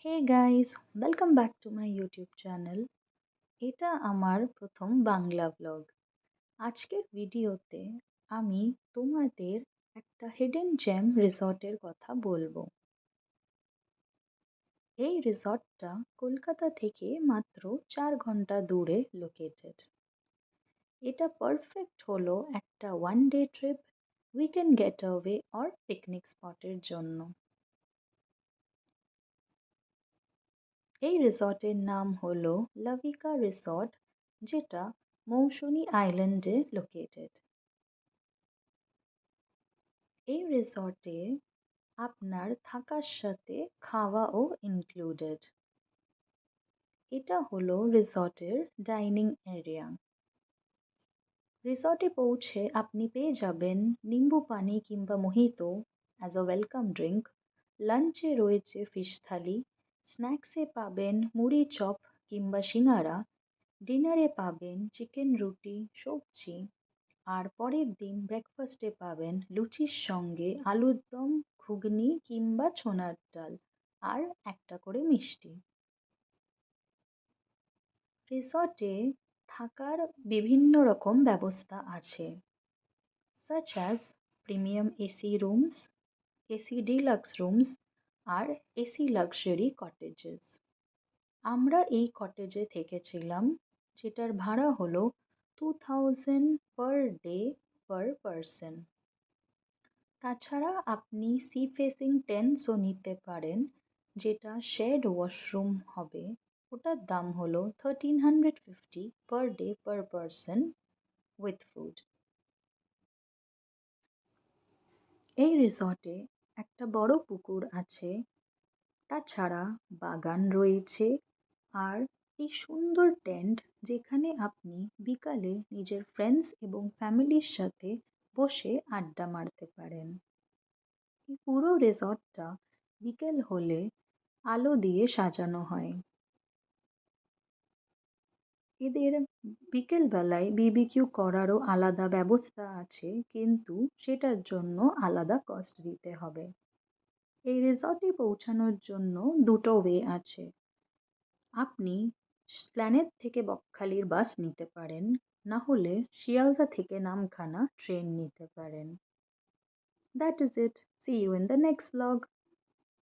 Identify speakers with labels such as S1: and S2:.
S1: Hey guys, welcome back to my YouTube channel. এটা আমার প্রথম বাংলা ব্লগ। আজকের ভিডিওতে আমি তোমাদের একটা হিডেন জেম রিসর্টের কথা বলবো। এই রিসর্টটা কলকাতা থেকে মাত্র 4 ঘন্টা দূরে লোকেটেড। এটা পারফেক্ট হলো একটা one day trip, weekend getaway or picnic স্পটের জন্য। এই রিসর্টের নাম হলো লাভিকা রিসর্ট, যেটা মৌসুনি আইল্যান্ডে লোকেটেড। এই রিসর্টে আপনার থাকার সাথে খাওয়াও ইনক্লুডেড। এটা হলো রিসর্টের ডাইনিং এরিয়া। রিসর্টে পৌঁছে আপনি পেয়ে যাবেন নিম্বু পানি কিংবা mojito as a welcome drink. লাঞ্চে রয়েছে ফিশ থালি, স্ন্যাক্সে পাবেন মুড়ি চপ কিংবা সিঙ্গারা, ডিনারে পাবেন চিকেন রুটি সবজি, আর পরের দিন ব্রেকফাস্টে পাবেন লুচির সঙ্গে আলুর দম, ঘুগনি কিংবা ছোনার ডাল, আর একটা করে মিষ্টি। রিসর্টে থাকার বিভিন্ন রকম ব্যবস্থা আছে, such as premium AC rooms, AC deluxe rooms আর এসি লাক্সারি কটেজেস। আমরা এই কটেজে থেকেছিলাম, যেটার ভাড়া হলো 2000 পার ডে পার পারসন। তাছাড়া আপনি সি ফেসিং টেন্টসও নিতে পারেন, যেটা শেড ওয়াশরুম হবে। ওটার দাম হলো 1350 per day per person with food. এই রিসর্টে একটা বড় পুকুর আছে, তাছাড়া বাগান রয়েছে, আর এই সুন্দর টেন্ট, যেখানে আপনি বিকালে নিজের ফ্রেন্ডস এবং ফ্যামিলির সাথে বসে আড্ডা মারতে পারেন। এই পুরো রিসর্টটা বিকেল হলে আলো দিয়ে সাজানো হয়। এদের বিকেলবেলায় বিবিকিউ করারও আলাদা ব্যবস্থা আছে, কিন্তু সেটার জন্য আলাদা কস্ট দিতে হবে। এই রিসর্টে পৌঁছানোর জন্য দুটো ওয়ে আছে। আপনি প্ল্যানেট থেকে বকখালির বাস নিতে পারেন, না হলে শিয়ালদা থেকে নামখানা ট্রেন নিতে পারেন। That is it. See you in the next blog.